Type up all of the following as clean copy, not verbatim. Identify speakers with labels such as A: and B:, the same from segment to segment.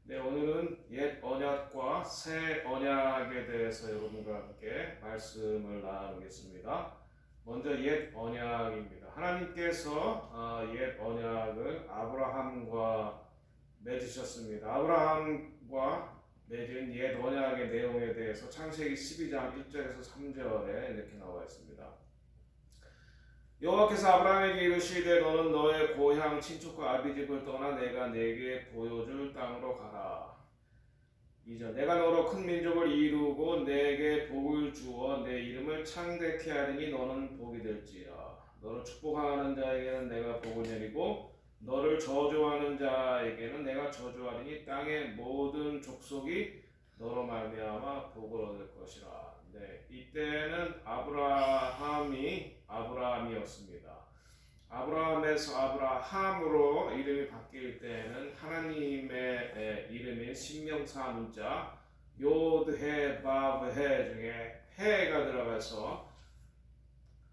A: 네, 오늘은 옛 언약과 새 언약에 대해서 여러분과 함께 말씀을 나누겠습니다. 먼저 옛 언약입니다. 하나님께서 옛 언약을 아브라함과 맺으셨습니다. 아브라함과 맺은 옛 언약의 내용에 대해서 창세기 12장 1절에서 3절에 이렇게 나와 있습니다. 여호와께서 아브라함에게 이르시되 너는 너의 고향 친척과 아비집을 떠나 내가 내게 보여줄 땅으로 가라. 2절 내가 너로 큰 민족을 이루고 내게 복을 주어 내 이름을 창대케 하리니 너는 복이 될지라. 너를 축복하는 자에게는 내가 복을 내리고 너를 저주하는 자에게는 내가 저주하리니 땅의 모든 족속이 너로 말미암아 복을 얻을 것이라. 네, 이때는 아브라함이었습니다. 아브라함에서 아브라함으로 이름이 바뀔 때는 하나님의 이름인 신명사 문자 요드해 바브해 중에 해가 들어가서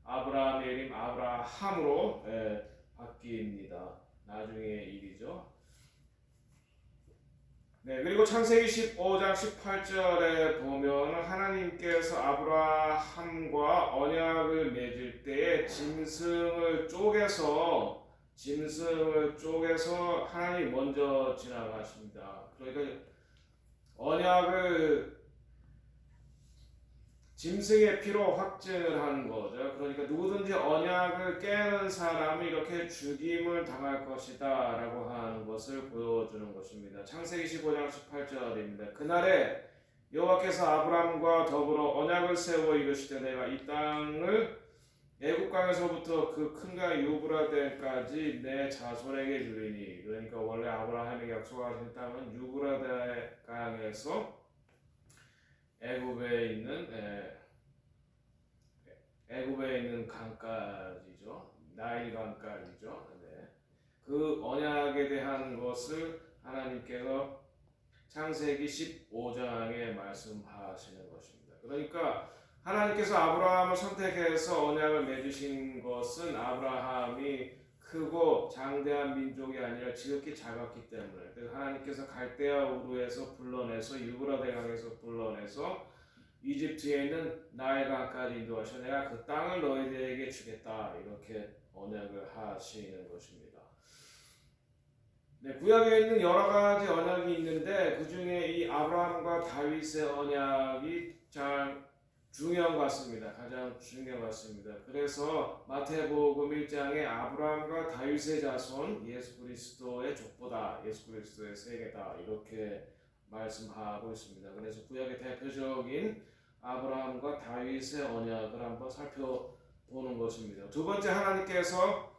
A: 아브라함의 이름 아브라함으로 바뀝니다. 나중의 일이죠. 네, 그리고 창세기 15장 18절에 보면 하나님께서 아브라함과 언약을 맺을 때에 짐승을 쪼개서 하나님이 먼저 지나가십니다. 그러니까 언약을 짐승의 피로 확증을 하는 거죠. 그러니까 누구든지 언약을 깨는 사람은 이렇게 죽임을 당할 것이다 라고 하는 것을 보여주는 것입니다. 창세기 15장 18절입니다. 그날에 여호와께서 아브라함과 더불어 언약을 세워 이르시되 내가 이 땅을 애국강에서부터 그 큰 강 유브라데까지 내 자손에게 주리니. 그러니까 원래 아브라함에게 약속하신 땅은 유브라데 강에서 애굽에 있는 강까지죠. 나일 강까지죠. 네. 그 언약에 대한 것을 하나님께서 창세기 15장에 말씀하시는 것입니다. 그러니까 하나님께서 아브라함을 선택해서 언약을 맺으신 것은 아브라함이 크고 장대한 민족이 아니라 지극히 작았기 때문에 하나님께서 갈대아 우르에서 불러내서 유브라데 강에서 불러내서 이집트에 있는 나일강까지 인도하셔 내가 그 땅을 너희들에게 주겠다 이렇게 언약을 하시는 것입니다. 네, 구약에 있는 여러 가지 언약이 있는데 그 중에 이 아브라함과 다윗의 언약이 중요한 것 같습니다. 가장 중요한 것 같습니다. 그래서 마태복음 1장에 아브라함과 다윗의 자손 예수 그리스도의 족보다, 예수 그리스도의 세계다 이렇게 말씀하고 있습니다. 그래서 구약의 대표적인 아브라함과 다윗의 언약을 한번 살펴보는 것입니다. 두 번째 하나님께서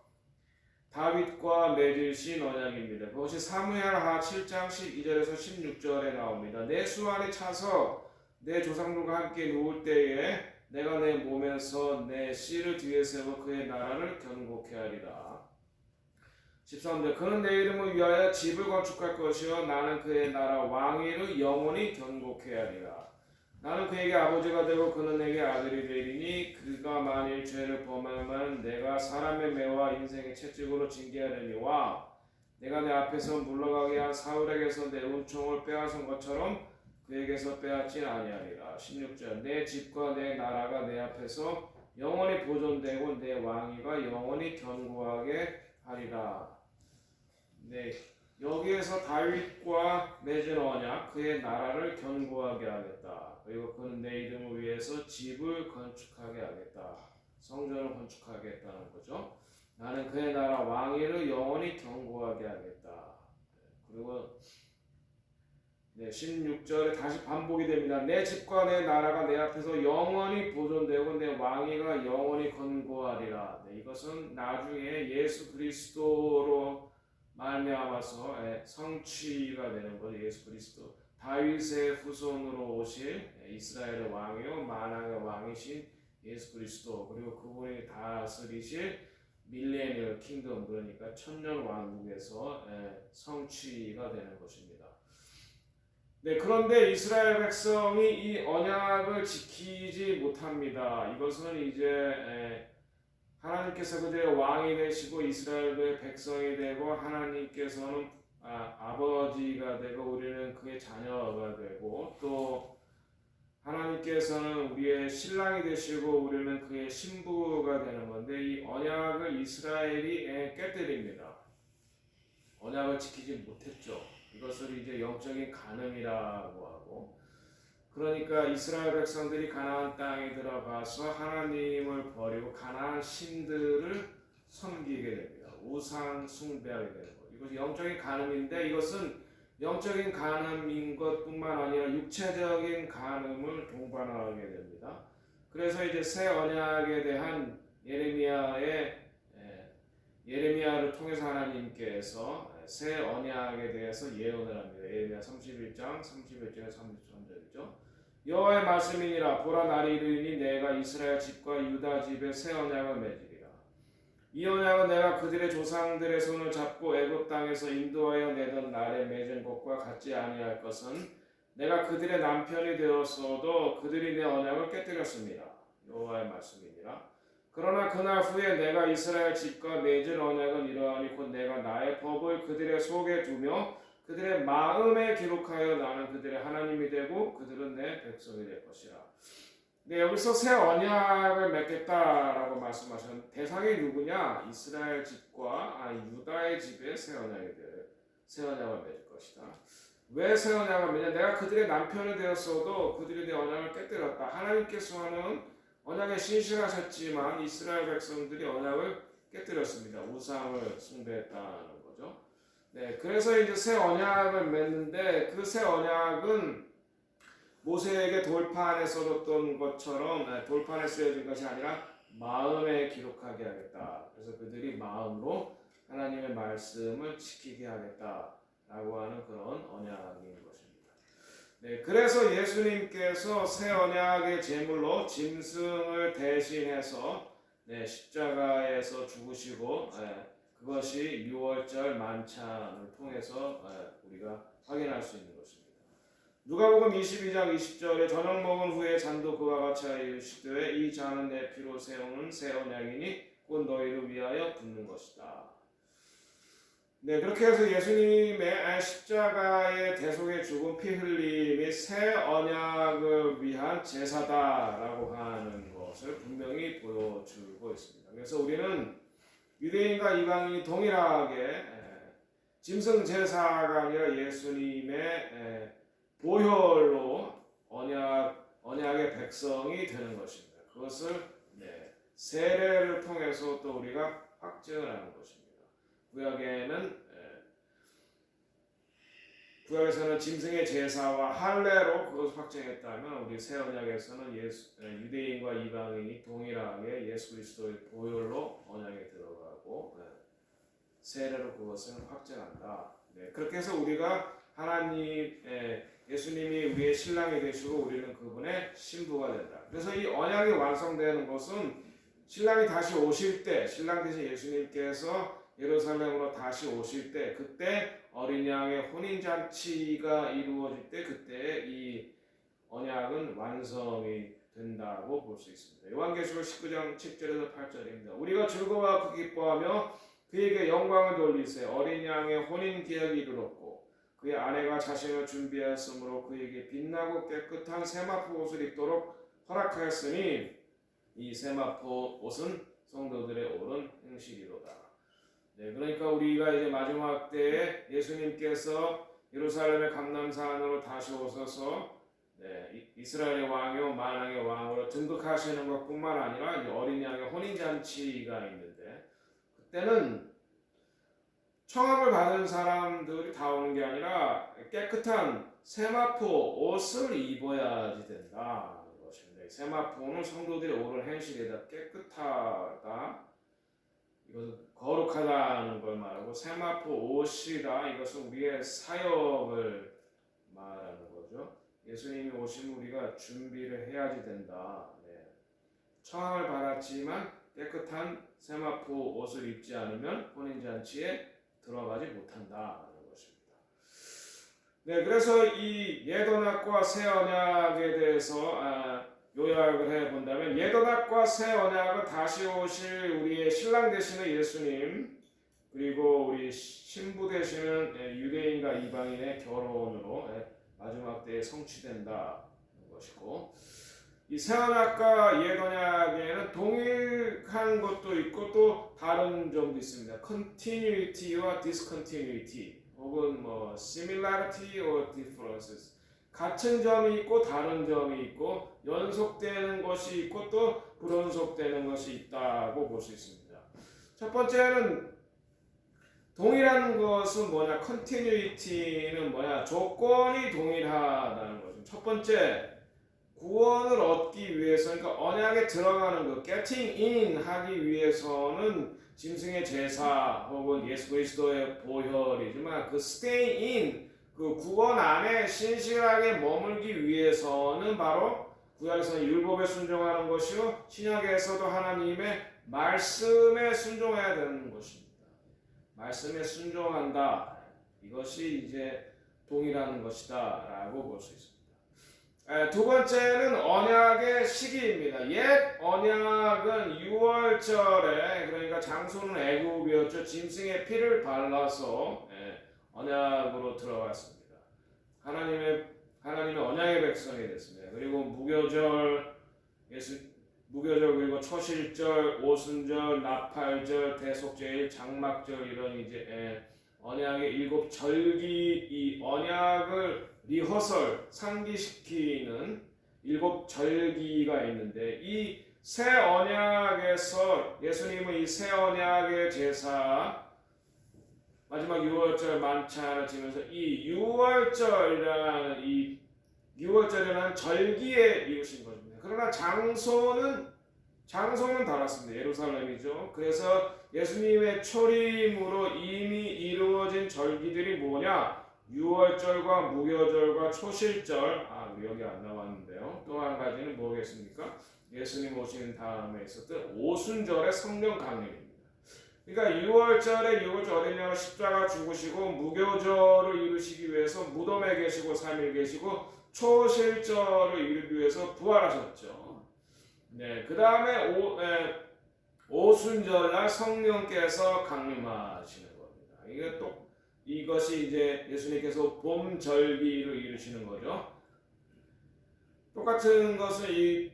A: 다윗과 맺으신 언약입니다. 그것이 사무엘하 7장 12절에서 16절에 나옵니다. 내 수 안에 차서 내 조상들과 함께 누울 때에 내가 내 몸에서 내 씨를 뒤에 세워 그의 나라를 견고케 하리라. 13절 그는 내 이름을 위하여 집을 건축할 것이요 나는 그의 나라 왕위를 영원히 견고케 하리라. 나는 그에게 아버지가 되고 그는 내게 아들이 되리니 그가 만일 죄를 범하면 내가 사람의 매와 인생의 채찍으로 징계하려니와 내가 내 앞에서 물러가게 한 사울에게서 내 은총을 빼앗은 것처럼 그에게서 빼앗진 아니하리라. 16절 내 집과 내 나라가 내 앞에서 영원히 보존되고 내 왕위가 영원히 견고하게 하리라. 네, 여기에서 다윗과 맺은 언약 그의 나라를 견고하게 하겠다. 그리고 그는 내 이름을 위해서 집을 건축하게 하겠다. 성전을 건축하겠다는 거죠. 나는 그의 나라 왕위를 영원히 견고하게 하겠다. 그리고 16절에 다시 반복이 됩니다. 내 집과 내 나라가 내 앞에서 영원히 보존되고 내 왕위가 영원히 견고하리라. 이것은 나중에 예수 그리스도로 말미암아서 성취가 되는 거죠. 예수 그리스도 다윗의 후손으로 오실 이스라엘의 왕이요 만왕의 왕이신 예수 그리스도 그리고 그분이 다스리실 밀레니얼 킹덤 그러니까 천년 왕국에서 성취가 되는 것입니다. 네, 그런데 이스라엘 백성이 이 언약을 지키지 못합니다. 이것은 이제 하나님께서 그들의 왕이 되시고 이스라엘의 백성이 되고 하나님께서는 아버지가 되고 우리는 그의 자녀가 되고 또 하나님께서는 우리의 신랑이 되시고 우리는 그의 신부가 되는 건데 이 언약을 이스라엘이 깨뜨립니다. 언약을 지키지 못했죠. 이것을 이제 영적인 간음이라고 하고 그러니까 이스라엘 백성들이 가나안 땅에 들어가서 하나님을 버리고 가나안 신들을 섬기게 됩니다. 우상 숭배하게 되는 것. 이것이 영적인 간음인데 이것은 영적인 간음인 것뿐만 아니라 육체적인 간음을 동반하게 됩니다. 그래서 이제 새 언약에 대한 예레미야를 통해서 하나님께서 새 언약에 대해서 예언을 합니다. 예레미야 31장 31절에 33절이죠. 여호와의 말씀이니라 보라 날이 이르니 내가 이스라엘 집과 유다 집에 새 언약을 맺으리라. 이 언약은 내가 그들의 조상들의 손을 잡고 애굽 땅에서 인도하여 내던 날에 맺은 것과 같지 아니할 것은 내가 그들의 남편이 되었어도 그들이 내 언약을 깨뜨렸습니다. 여호와의 말씀이니라. 그러나 그날 후에 내가 이스라엘 집과 맺은 언약은 이러하니 곧 내가 나의 법을 그들의 속에 두며 그들의 마음에 기록하여 나는 그들의 하나님이 되고 그들은 내 백성이 될 것이라. 네, 여기서 새 언약을 맺겠다라고 말씀하셨는데 대상이 누구냐? 이스라엘 집과 유다의 집에 새 언약을 맺을 것이다. 왜 새 언약을 맺냐? 내가 그들의 남편이 되었어도 그들이 내 언약을 깨뜨렸다. 하나님께서는 언약에 신실하셨지만 이스라엘 백성들이 언약을 깨뜨렸습니다. 우상을 숭배했다는 거죠. 네, 그래서 이제 새 언약을 맺는데 그 새 언약은 모세에게 돌판에 써졌던 것처럼 돌판에 쓰여진 것이 아니라 마음에 기록하게 하겠다. 그래서 그들이 마음으로 하나님의 말씀을 지키게 하겠다라고 하는 그런 언약인 것입니다. 네, 그래서 예수님께서 새 언약의 제물로 짐승을 대신해서 십자가에서 죽으시고 그것이 6월절 만찬을 통해서 우리가 확인할 수 있는 것입니다. 누가복음 22장 20절에 저녁 먹은 후에 잔도 그와 같이 하여 이르시되 이 잔은 내 피로 세우는 새 언약이니 곧 너희를 위하여 붓는 것이다. 네, 그렇게 해서 예수님의 십자가의 대속의 죽음 피 흘림이 새 언약을 위한 제사다라고 하는 것을 분명히 보여주고 있습니다. 그래서 우리는 유대인과 이방인이 동일하게 짐승 제사가 아니라 예수님의 보혈로 언약의 백성이 되는 것입니다. 그것을 세례를 통해서 또 우리가 확증을 하는 것입니다. 구약에서는 짐승의 제사와 할례로 그것을 확증했다면 우리 새 언약에서는 유대인과 이방인이 동일하게 예수 그리스도의 보혈로 언약에 들어가고 세례로 그것을 확증한다. 그렇게 해서 우리가 예수님이 우리의 신랑이 되시고 우리는 그분의 신부가 된다. 그래서 이 언약이 완성되는 것은 신랑이 다시 오실 때, 신랑 대신 예수님께서 예루살렘으로 다시 오실 때, 그때 어린 양의 혼인잔치가 이루어질 때 그때 이 언약은 완성이 된다고 볼 수 있습니다. 요한계시록 19장 7절에서 8절입니다. 우리가 즐거워하고 기뻐하며 그에게 영광을 돌리세. 어린 양의 혼인 계약이 이르렀고 그의 아내가 자신을 준비하였으므로 그에게 빛나고 깨끗한 세마포 옷을 입도록 허락하였으니 이 세마포 옷은 성도들의 옳은 행실이로다. 그러니까 우리가 이제 마지막 때에 예수님께서 예루살렘의 감람산으로 다시 오셔서 이스라엘의 왕이요 만왕의 왕으로 등극하시는 것뿐만 아니라 어린 양의 혼인잔치가 있는데 그때는 청함을 받은 사람들이 다 오는 게 아니라 깨끗한 세마포 옷을 입어야지 된다는 것입니다. 세마포는 성도들의 옳은 행실이다. 깨끗하다. 이것은 거룩하다는 걸 말하고 세마포 옷이다. 이것은 우리의 사역을 말하는 거죠. 예수님이 오시면 우리가 준비를 해야지 된다. 청함을 받았지만 깨끗한 세마포 옷을 입지 않으면 혼인잔치에 들어가지 못한다는 것입니다. 그래서 이 옛 언약과 새 언약에 대해서 요약을 해본다면 옛 언약과 새 언약은 다시 오실 우리의 신랑 되시는 예수님 그리고 우리 신부 되시는 유대인과 이방인의 결혼으로 마지막 때에 성취된다는 것이고, 이 새 언약과 옛 언약에는 동일한 것도 있고 또 다른 점도 있습니다. continuity와 discontinuity, 혹은 뭐 similarity or differences. 같은 점이 있고 다른 점이 있고 연속되는 것이 있고 또 불연속되는 것이 있다고 볼 수 있습니다. 첫 번째는 동일한 것은 뭐냐? continuity는 뭐냐? 조건이 동일하다는 거죠. 첫 번째, 구원을 얻기 위해서, 그러니까 언약에 들어가는 것, getting in 하기 위해서는 짐승의 제사 혹은 예수 그리스도의 보혈이지만 그 stay in, 그 구원 안에 신실하게 머물기 위해서는 바로 구약에서는 율법에 순종하는 것이요 신약에서도 하나님의 말씀에 순종해야 되는 것입니다. 말씀에 순종한다. 이것이 이제 동일한 것이다라고 볼 수 있습니다. 두 번째는 언약의 시기입니다. 옛 언약은 6월절에, 그러니까 장소는 애굽이었죠. 짐승의 피를 발라서 언약으로 들어갔습니다. 하나님의 언약의 백성이 됐습니다. 그리고 무교절, 그리고 초실절, 오순절, 나팔절, 대속제일, 장막절, 이런 이제 언약의 7절기, 이 언약을 리허설, 상기시키는 7절기가 있는데, 이 새 언약에서 예수님은 이 새 언약의 제사 마지막 6월절 만찬을 지면서 이 6월절이라는 절기에 이루신 것입니다. 그러나 장소는 달랐습니다. 예루살렘이죠. 그래서 예수님의 초림으로 이미 이루어진 절기들이 뭐냐? 6월절과 무교절과 초실절, 여기 안 나왔는데요. 또 한 가지는 뭐겠습니까? 예수님 오신 다음에 있었던 오순절의 성령 강림입니다. 그러니까 6월절에 어린 양을 십자가 죽으시고, 무교절을 이루시기 위해서 무덤에 계시고 3일 계시고, 초실절을 이루기 위해서 부활하셨죠. 네, 그 다음에 오순절날 성령께서 강림하시는 겁니다. 이것이 이제 예수님께서 봄 절기를 이루시는 거죠. 똑같은 것은 이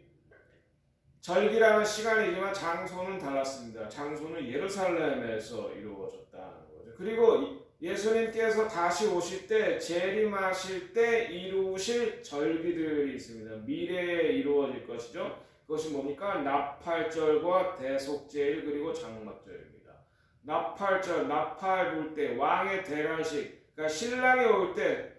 A: 절기라는 시간이지만 장소는 달랐습니다. 장소는 예루살렘에서 이루어졌다는 거죠. 그리고 예수님께서 다시 오실 때, 재림하실 때 이루실 절기들이 있습니다. 미래에 이루어질 것이죠. 그것이 뭡니까? 나팔절과 대속제일, 그리고 장막절입니다. 나팔절, 나팔 불 때, 왕의 대관식, 그러니까 신랑이 올 때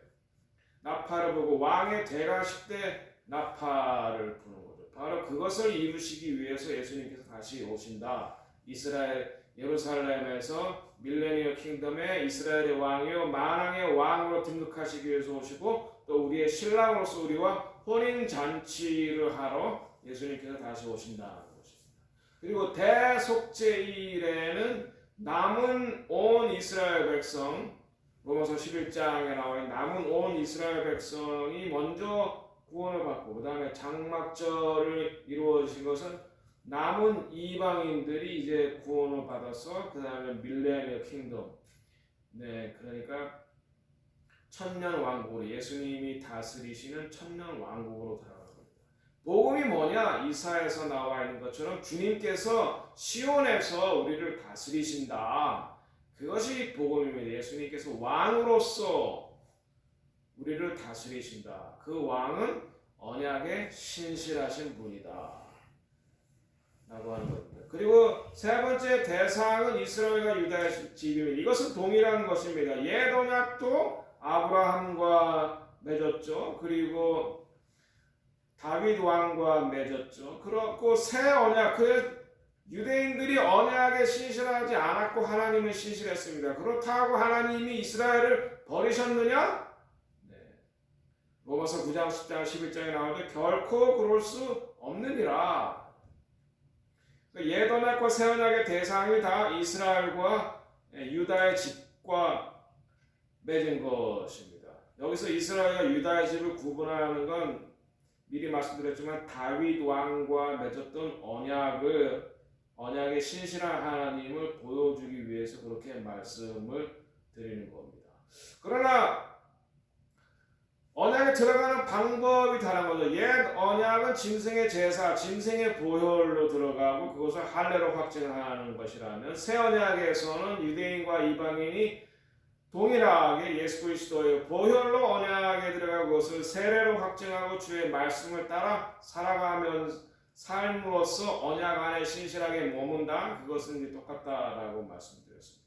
A: 나팔을 불고 왕의 대관식 때 나팔을 부는 거죠. 바로 그것을 이루시기 위해서 예수님께서 다시 오신다. 예루살렘에서 밀레니얼 킹덤의 이스라엘의 왕이요 만왕의 왕으로 등극하시기 위해서 오시고, 또 우리의 신랑으로서 우리와 혼인 잔치를 하러 예수님께서 다시 오신다는 것입니다. 그리고 대속제일에는 남은 온 이스라엘 백성, 로마서 11장에 나와 있는 남은 온 이스라엘 백성이 먼저 구원을 받고, 그 다음에 장막절을 이루어진 것은 남은 이방인들이 이제 구원을 받아서 그 다음에 밀레니얼 킹덤, 그러니까 천년 왕국으로, 예수님이 다스리시는 천년 왕국으로 들어가는 겁니다. 복음이 뭐냐? 이사야에서 나와 있는 것처럼 주님께서 시온에서 우리를 다스리신다. 그것이 복음입니다. 예수님께서 왕으로서 우리를 다스리신다. 그 왕은 언약에 신실하신 분이다 라고 하는 겁니다. 그리고 세 번째 대상은 이스라엘과 유다의 집입니다. 이것은 동일한 것입니다. 옛 언약도 아브라함과 맺었죠. 그리고 다윗 왕과 맺었죠. 그렇고 새 언약, 유대인들이 언약에 신실하지 않았고 하나님은 신실했습니다. 그렇다고 하나님이 이스라엘을 버리셨느냐? 로마서 9장, 10장, 11장에 나오는데 결코 그럴 수 없느니라. 옛 언약과 새 언약의 대상이 다 이스라엘과 유다의 집과 맺은 것입니다. 여기서 이스라엘과 유다의 집을 구분하는 건 미리 말씀드렸지만 다윗 왕과 맺었던 언약의 신실한 하나님을 보여주기 위해서 그렇게 말씀을 드리는 겁니다. 그러나 언약에 들어가는 방법이 다른 거죠. 옛 언약은 짐승의 제사, 짐승의 보혈로 들어가고 그것을 할례로 확증하는 것이라면 새 언약에서는 유대인과 이방인이 동일하게 예수 그리스도의 보혈로 언약에 들어가 그것을 세례로 확증하고 주의 말씀을 따라 살아가면 삶으로써 언약 안에 신실하게 머문다. 그것은 이제 똑같다라고 말씀드렸습니다.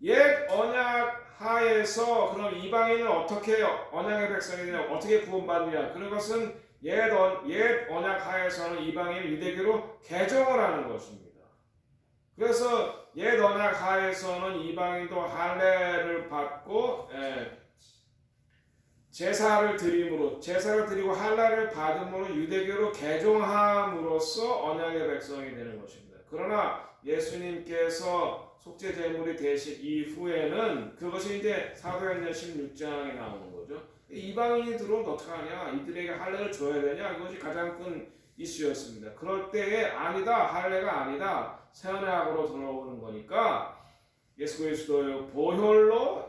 A: 옛 언약 하에서 그럼 이방인은 어떻게 언약의 백성이 되냐, 어떻게 구원받느냐? 그것은 옛 언약 하에서는 이방인을 유대교로 개종을 하는 것입니다. 그래서 옛 언약 하에서는 이방인도 할례를 받고 제사를 드리고 할례를 받음으로 유대교로 개종함으로써 언약의 백성이 되는 것입니다. 그러나 예수님께서 속죄 제물이 되신 이후에는 그것이 이제 사도행전 16장에 나오는 거죠. 이방인이 들어오면 어떡하냐? 이들에게 할례를 줘야 되냐? 그것이 가장 큰 이슈였습니다. 그럴 때에 아니다, 할례가 아니다, 새 언약으로 들어오는 거니까 예수 그리스도의 보혈로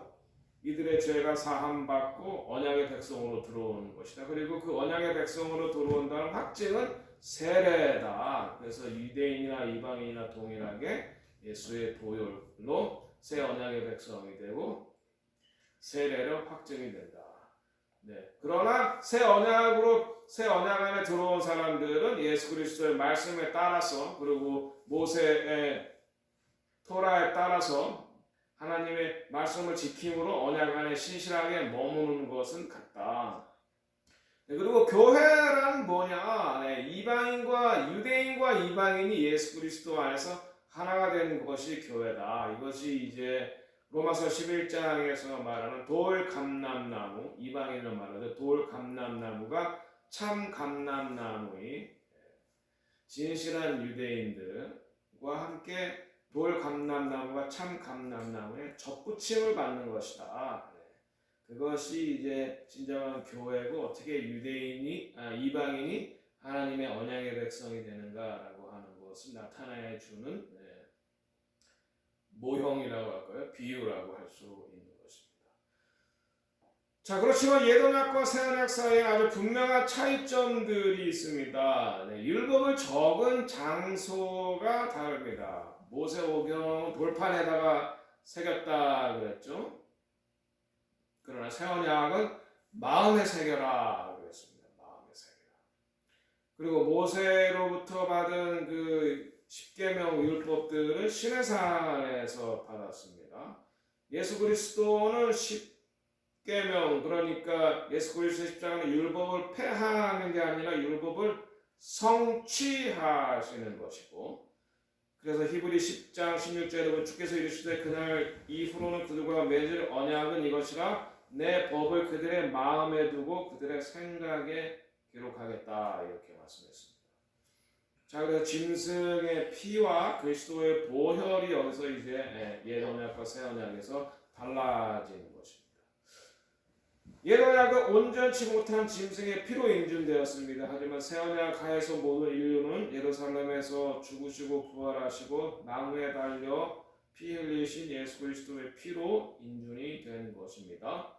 A: 이들의 죄가 사함받고 언약의 백성으로 들어오는 것이다. 그리고 그 언약의 백성으로 들어온다는 확증은 세례다. 그래서 유대인이나 이방인이나 동일하게 예수의 보혈로 새 언약의 백성이 되고 세례로 확증이 된다. 네. 그러나 새 언약 안에 들어온 사람들은 예수 그리스도의 말씀에 따라서 그리고 모세의 토라에 따라서 하나님의 말씀을 지킴으로 언약 안에 신실하게 머무는 것은 같다. 네, 그리고 교회란 뭐냐? 네, 이방인과 유대인과 이방인이 예수 그리스도 안에서 하나가 되는 것이 교회다. 이것이 이제 로마서 11장에서 말하는 돌 감람나무, 이방인을 말하는 돌 감람나무가 참 감람나무의 진실한 유대인들과 함께 돌 감람나무가 참 감람나무에 접붙임을 받는 것이다. 그것이 이제 진정한 교회고 어떻게 이방인이 하나님의 언약의 백성이 되는가라고 하는 것을 나타내 주는 모형이라고 할까요? 비유라고 할 수 있는 것입니다. 자, 그렇지만 옛 언약과 새 언약 사이에 아주 분명한 차이점들이 있습니다. 율법을 적은 장소가 다릅니다. 모세오경은 돌판에다가 새겼다 그랬죠. 그러나 새 언약은 마음에 새겨라 그랬습니다. 마음에 새겨라. 그리고 모세로부터 받은 그 십계명 율법들은 시내산에서 받았습니다. 예수 그리스도는 십계명, 그러니까 예수 그리스도의 십자가는 율법을 폐하는 게 아니라 율법을 성취하시는 것이고, 그래서 히브리 10장 16절에 보면 주께서 이르시되 그날 이후로는 그들과 맺을 언약은 이것이라 내 법을 그들의 마음에 두고 그들의 생각에 기록하겠다, 이렇게 말씀했습니다. 자, 그래서 짐승의 피와 그리스도의 보혈이 여기서 이제 옛 언약과 새 언약에서 달라지는 것입니다. 옛 언약은 온전치 못한 짐승의 피로 인준되었습니다. 하지만 새 언약 하에서 모든 인류는 예루살렘에서 죽으시고 부활하시고 나무에 달려 피 흘리신 예수 그리스도의 피로 인준이 된 것입니다.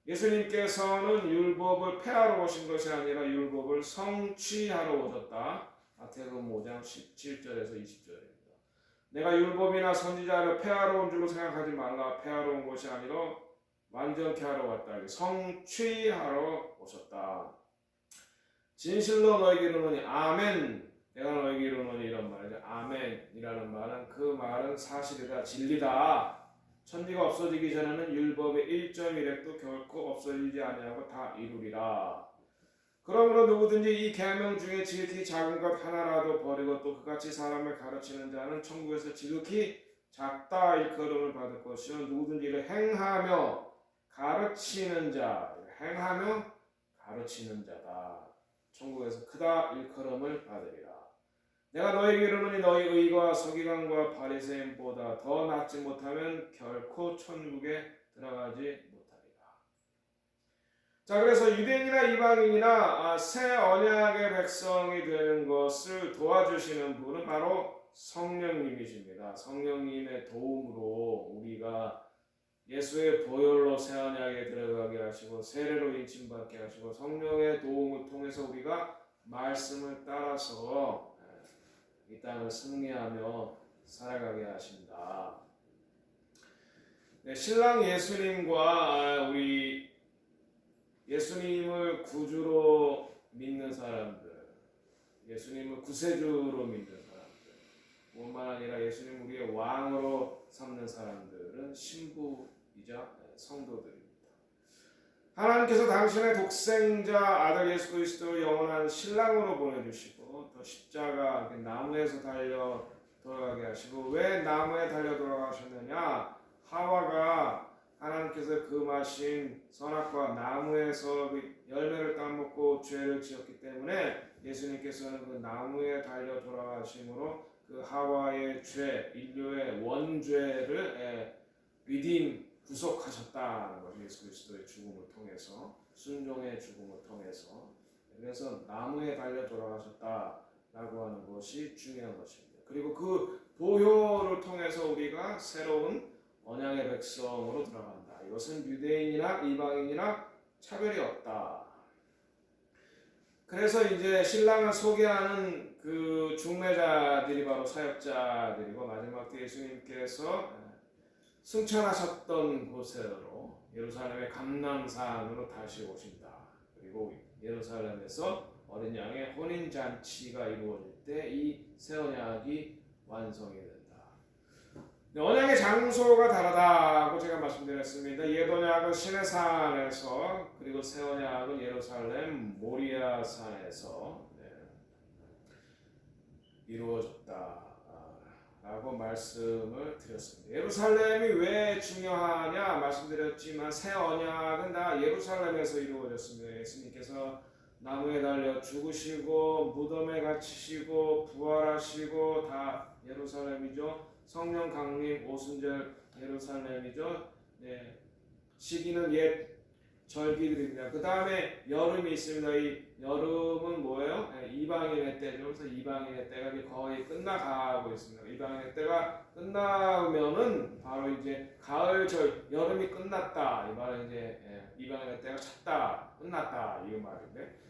A: 예수님께서는 율법을 폐하러 오신 것이 아니라 율법을 성취하러 오셨다. 마태복음 5장 17절에서 20절입니다. 내가 율법이나 선지자를 폐하러 온 줄로 생각하지 말라. 폐하러 온 것이 아니라 완전케 하러 왔다. 성취하러 오셨다. 진실로 너에게 이르노니 아멘. 내가 너에게 이르노니 이런 말이죠. 아멘이라는 말은 그 말은 사실이다, 진리다. 천지가 없어지기 전에는 율법의 1.1획도 결코 없어지지 아니하고 다 이루리라. 그러므로 누구든지 이 계명 중에 지극히 작은 것 하나라도 버리고 또 그같이 사람을 가르치는 자는 천국에서 지극히 작다 일컬음을 받을 것이요 누구든지 이를 행하며 가르치는 자다. 천국에서 크다 일컬음을 받으리라. 내가 너에게 이르노니 너희 의가 서기관과 바리새인보다 더 낫지 못하면 결코 천국에 들어가지 못하리라. 자, 그래서 유대인이나 이방인이나 새 언약의 백성이 되는 것을 도와주시는 분은 바로 성령님이십니다. 성령님의 도움으로 우리가 예수의 보혈로 새 언약에 들어가게 하시고 세례로 인침받게 하시고 성령의 도움을 통해서 우리가 말씀을 따라서 이 땅을 승리하며 살아가게 하신다. 네, 신랑 예수님과 우리 예수님을 구주로 믿는 사람들, 예수님을 구세주로 믿는 사람들, 뿐만 아니라 예수님 우리의 왕으로 삼는 사람들은 신부이자 성도들입니다. 하나님께서 당신의 독생자 아들 예수 그리스도를 영원한 신랑으로 보내주시고 또 십자가 나무에서 달려 돌아가게 하시고, 왜 나무에 달려 돌아가셨느냐? 하와가 하나님께서 금하신 선악과 나무에서 그 열매를 따먹고 죄를 지었기 때문에 예수님께서는 그 나무에 달려 돌아가심으로 그 하와의 죄, 인류의 원죄를 구속하셨다는 것이 예수 그리스도의 죽음을 통해서, 순종의 죽음을 통해서. 그래서 나무에 달려 돌아가셨다라고 하는 것이 중요한 것입니다. 그리고 그 보혈을 통해서 우리가 새로운 언약의 백성으로 들어간다. 이것은 유대인이나 이방인이나 차별이 없다. 그래서 이제 신랑을 소개하는 그 중매자들이 바로 사역자들이고, 마지막 때 예수님께서 승천하셨던 곳으로 예루살렘의 감람산으로 다시 오신다. 그리고 예루살렘에서 어린 양의 혼인 잔치가 이루어질 때 이 새 언약이 완성이 된다. 언약의 장소가 다르다고 제가 말씀드렸습니다. 옛 언약은 시내산에서, 그리고 새 언약은 예루살렘 모리아산에서 이루어졌다라고 말씀을 드렸습니다. 예루살렘이 왜 중요하냐 말씀드렸지만 새 언약은 다 예루살렘에서 이루어졌습니다. 예수님께서 나무에 달려 죽으시고 무덤에 갇히시고 부활하시고 다 예루살렘이죠. 성령 강림 오순절 예루살렘이죠. 네. 시기는 옛 절기들입니다. 그 다음에 여름이 있습니다. 이 여름은 뭐예요? 네, 이방인의 때죠. 그래서 이방인의 때가 거의 끝나가고 있습니다. 이방인의 때가 끝나면은 바로 이제 가을절, 여름이 끝났다. 이 말은 이제 이방인의 때가 찼다, 끝났다 이 말인데.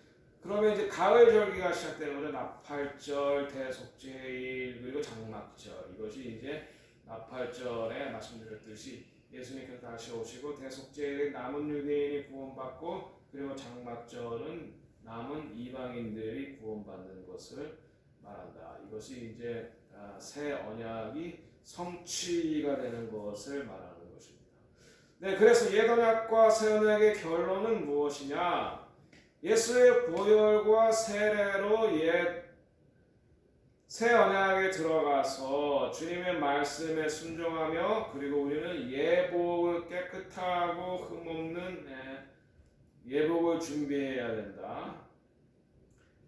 A: 그러면 이제 가을절기가 시작되는 거죠. 나팔절, 대속제일, 그리고 장막절. 이것이 이제 나팔절에 말씀드렸듯이 예수님께서 다시 오시고, 대속제일에 남은 유대인이 구원받고, 그리고 장막절은 남은 이방인들이 구원받는 것을 말한다. 이것이 이제 새 언약이 성취가 되는 것을 말하는 것입니다. 네, 그래서 옛 언약과 새 언약의 결론은 무엇이냐? 예수의 보혈과 세례로 새 언약에 들어가서 주님의 말씀에 순종하며, 그리고 우리는 예복을 깨끗하고 흠없는 예복을 준비해야 된다.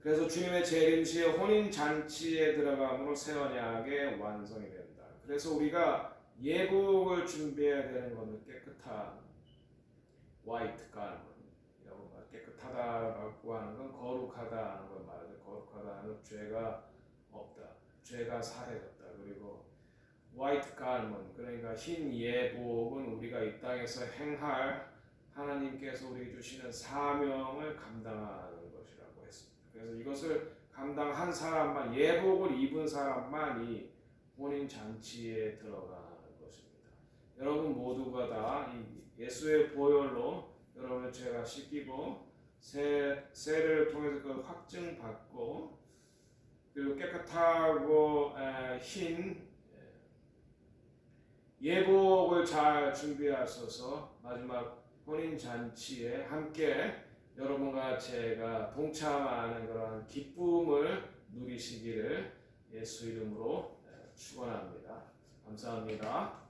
A: 그래서 주님의 재림시에 혼인 잔치에 들어감으로 새 언약의 완성이 된다. 그래서 우리가 예복을 준비해야 되는 것은 깨끗한 화이트 가르먼. 깨끗하다라고 하는 건 거룩하다는 걸 말하죠. 거룩하다는 건 죄가 없다, 죄가 사해졌다. 그리고 화이트 가르먼, 그러니까 흰 예복은 우리가 이 땅에서 행할 하나님께서 우리에게 주시는 사명을 감당하는 것이라고 했습니다. 그래서 이것을 감당한 사람만, 예복을 입은 사람만이 혼인 잔치에 들어가는 것입니다. 여러분 모두가 다 이 예수의 보혈로 여러분의 죄가 씻기고 세례를 통해서 그 확증받고, 그리고 깨끗하고 흰 예복을 잘 준비하셔서 마지막 혼인 잔치에 함께 여러분과 제가 동참하는 그런 기쁨을 누리시기를 예수 이름으로 축원합니다. 감사합니다.